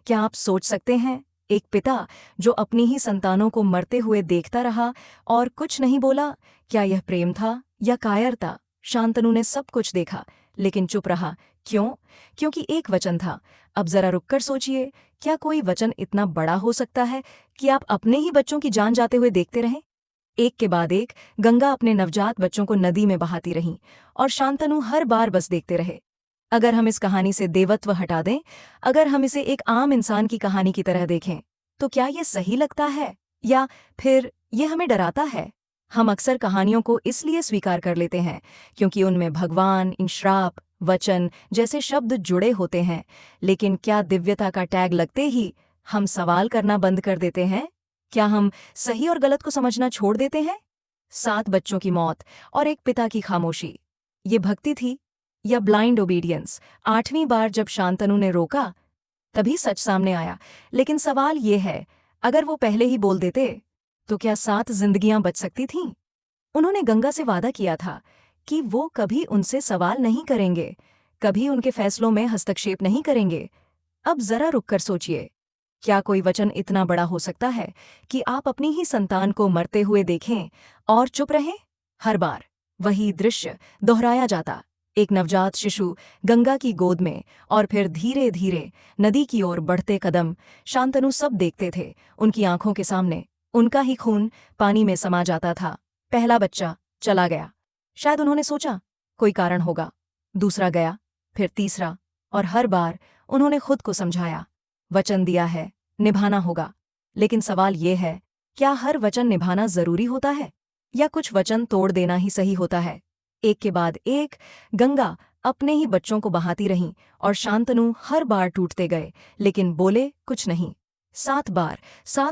क्या आप सोच सकते हैं, एक पिता जो अपनी ही संतानों को मरते हुए देखता रहा और कुछ नहीं बोला? क्या यह प्रेम था या कायरता? शांतनु ने सब कुछ देखा लेकिन चुप रहा। क्यों? क्योंकि एक वचन था। अब जरा रुककर सोचिए, क्या कोई वचन इतना बड़ा हो सकता है कि आप अपने ही बच्चों की जान जाते हुए देखते रहें? एक के बाद एक गंगा अपने नवजात बच्चों को नदी में बहाती रही और शांतनु हर बार बस देखते रहे। अगर हम इस कहानी से देवत्व हटा दें, अगर हम इसे एक आम इंसान की कहानी की तरह देखें, तो क्या ये सही लगता है या फिर ये हमें डराता है? हम अक्सर कहानियों को इसलिए स्वीकार कर लेते हैं क्योंकि उनमें भगवान, इन श्राप, वचन जैसे शब्द जुड़े होते हैं, लेकिन क्या दिव्यता का टैग लगते ही हम सवाल करना बंद कर देते हैं? क्या हम सही और गलत को समझना छोड़ देते हैं? 7 बच्चों की मौत और एक पिता की खामोशी, ये भक्ति थी या ब्लाइंड ओबीडियंस? 8वीं बार जब शांतनु ने रोका, तभी सच सामने आया। लेकिन सवाल ये है, अगर वो पहले ही बोल देते, तो क्या 7 जिंदगियां बच सकती थीं? उन्होंने गंगा से वादा किया था कि वो कभी उनसे सवाल नहीं करेंगे, कभी उनके फैसलों में हस्तक्षेप नहीं करेंगे। अब जरा रुककर सोचिए, क्या कोई वचन इतना बड़ा हो सकता है कि आप अपनी ही संतान को मरते हुए देखें और चुप रहें? हर बार वही दृश्य दोहराया जाता, एक नवजात शिशु गंगा की गोद में, और फिर धीरे धीरे नदी की ओर बढ़ते कदम। शांतनु सब देखते थे, उनकी आंखों के सामने उनका ही खून पानी में समा जाता था। पहला बच्चा चला गया, शायद उन्होंने सोचा कोई कारण होगा। दूसरा गया, फिर तीसरा, और हर बार उन्होंने खुद को समझाया, वचन दिया है, निभाना होगा। लेकिन सवाल ये है, क्या हर वचन निभाना जरूरी होता है या कुछ वचन तोड़ देना ही सही होता है? एक के बाद एक गंगा अपने ही बच्चों को बहाती रहीं और शांतनु हर बार टूटते गए, लेकिन बोले कुछ नहीं। 7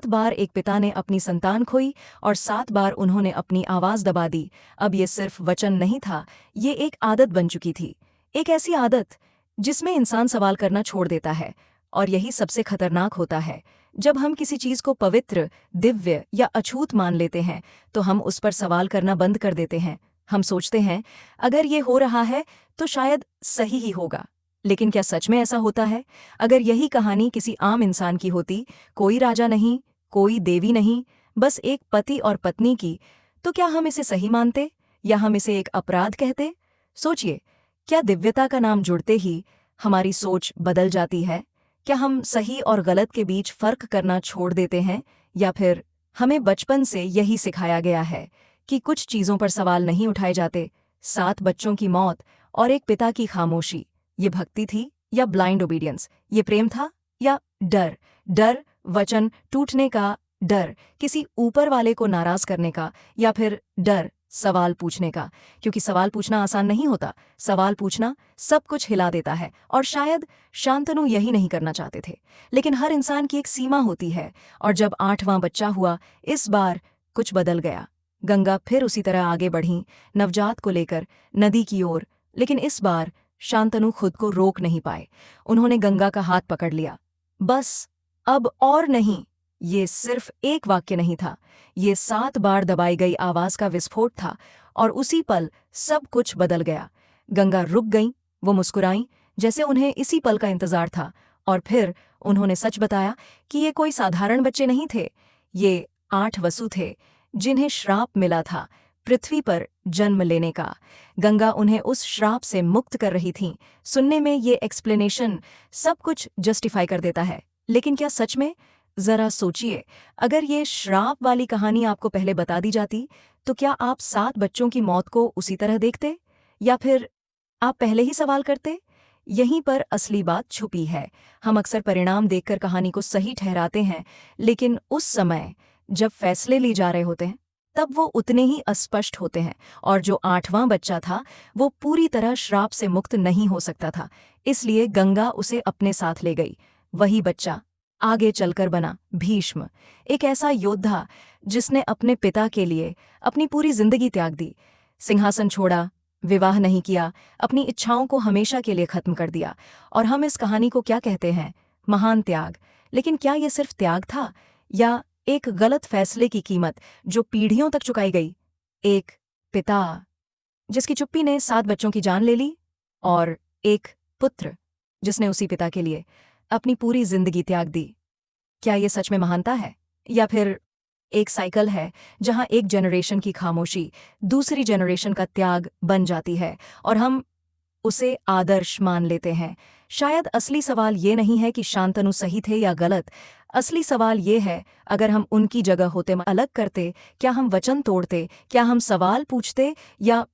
बार एक पिता ने अपनी संतान खोई और 7 बार उन्होंने अपनी आवाज दबा दी। अब ये सिर्फ वचन नहीं था, ये एक आदत बन चुकी थी, एक ऐसी आदत जिसमें इंसान सवाल करना छोड़ देता है। और यही सबसे खतरनाक होता है, जब हम किसी चीज को पवित्र, दिव्य या अछूत मान लेते हैं, तो हम उस पर सवाल करना बंद कर देते हैं। हम सोचते हैं, अगर ये हो रहा है तो शायद सही ही होगा। लेकिन क्या सच में ऐसा होता है? अगर यही कहानी किसी आम इंसान की होती, कोई राजा नहीं, कोई देवी नहीं, बस एक पति और पत्नी की, तो क्या हम इसे सही मानते या हम इसे एक अपराध कहते? सोचिए, क्या दिव्यता का नाम जुड़ते ही हमारी सोच बदल जाती है? क्या हम सही और गलत के बीच फर्क करना छोड़ देते हैं, या फिर हमें बचपन से यही सिखाया गया है कि कुछ चीजों पर सवाल नहीं उठाए जाते? 7 बच्चों की मौत और एक पिता की खामोशी, ये भक्ति थी या ब्लाइंड ओबीडियंस? ये प्रेम था या डर? डर, वचन टूटने का डर, किसी ऊपर वाले को नाराज करने का, या फिर डर सवाल पूछने का? क्योंकि सवाल पूछना आसान नहीं होता, सवाल पूछना सब कुछ हिला देता है, और शायद शांतनु यही नहीं करना चाहते थे। लेकिन हर इंसान की एक सीमा होती है, और जब 8वां बच्चा हुआ, इस बार कुछ बदल गया। गंगा फिर उसी तरह आगे बढ़ी, नवजात को लेकर नदी की ओर, लेकिन इस बार शांतनु खुद को रोक नहीं पाए। उन्होंने गंगा का हाथ पकड़ लिया। बस, अब और नहीं। ये सिर्फ एक वाक्य नहीं था, ये 7 बार दबाई गई आवाज का विस्फोट था, और उसी पल सब कुछ बदल गया। गंगा रुक गईं, वो मुस्कुराईं जैसे उन्हें इसी पल का इंतजार था, और फिर उन्होंने सच बताया कि ये कोई साधारण बच्चे नहीं थे, ये 8 वसु थे, जिन्हें श्राप मिला था पृथ्वी पर जन्म लेने का। गंगा उन्हें उस श्राप से मुक्त कर रही थीं। सुनने में ये एक्सप्लेनेशन सब कुछ जस्टिफाई कर देता है, लेकिन क्या सच में? जरा सोचिए, अगर ये श्राप वाली कहानी आपको पहले बता दी जाती, तो क्या आप 7 बच्चों की मौत को उसी तरह देखते, या फिर आप पहले ही सवाल करते? यहीं पर असली बात छुपी है। हम अक्सर परिणाम देखकर कहानी को सही ठहराते हैं, लेकिन उस समय जब फैसले लिए जा रहे होते हैं, तब वो उतने ही अस्पष्ट होते हैं। और जो 8वां बच्चा था, वो पूरी तरह श्राप से मुक्त नहीं हो सकता था, इसलिए गंगा उसे अपने साथ ले गई। वही बच्चा आगे चलकर बना भीष्म, एक ऐसा योद्धा जिसने अपने पिता के लिए अपनी पूरी जिंदगी त्याग दी, सिंहासन छोड़ा, विवाह नहीं किया, अपनी इच्छाओं को हमेशा के लिए खत्म कर दिया। और हम इस कहानी को क्या कहते हैं? महान त्याग। लेकिन क्या ये सिर्फ त्याग था, या एक गलत फैसले की कीमत जो पीढ़ियों तक चुकाई गई? एक पिता जिसकी चुप्पी ने 7 बच्चों की जान ले ली, और एक पुत्र जिसने उसी पिता के लिए अपनी पूरी जिंदगी त्याग दी। क्या ये सच में महानता है, या फिर एक साइकिल है जहां एक जनरेशन की खामोशी दूसरी जनरेशन का त्याग बन जाती है और हम उसे आदर्श मान लेते हैं? शायद असली सवाल ये नहीं है कि शांतनु सही थे या गलत। असली सवाल ये है, अगर हम उनकी जगह होते अलग करते, क्या हम वचन तोड़ते, क्या हम सवाल पूछते, या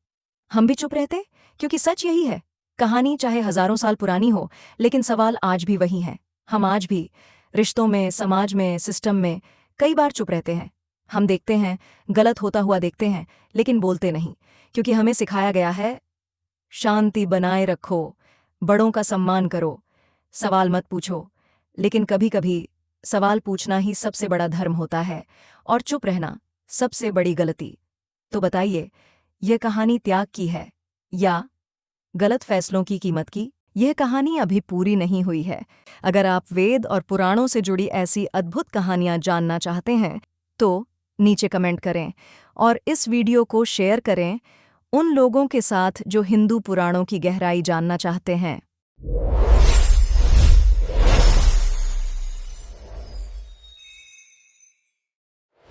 हम भी चुप रहते? क्योंकि सच यही है, कहानी चाहे हजारों साल पुरानी हो, लेकिन सवाल आज भी वही है। हम आज भी रिश्तों में, समाज में, सिस्टम में कई बार चुप रहते हैं। हम देखते हैं, गलत होता हुआ देखते हैं, लेकिन बोलते नहीं, क्योंकि हमें सिखाया गया है शांति बनाए रखो, बड़ों का सम्मान करो, सवाल मत पूछो। लेकिन कभी कभी सवाल पूछना ही सबसे बड़ा धर्म होता है और चुप रहना सबसे बड़ी गलती। तो बताइए, यह कहानी त्याग की है या गलत फैसलों की कीमत की? यह कहानी अभी पूरी नहीं हुई है। अगर आप वेद और पुराणों से जुड़ी ऐसी अद्भुत कहानियां जानना चाहते हैं तो नीचे कमेंट करें और इस वीडियो को शेयर करें उन लोगों के साथ जो हिंदू पुराणों की गहराई जानना चाहते हैं।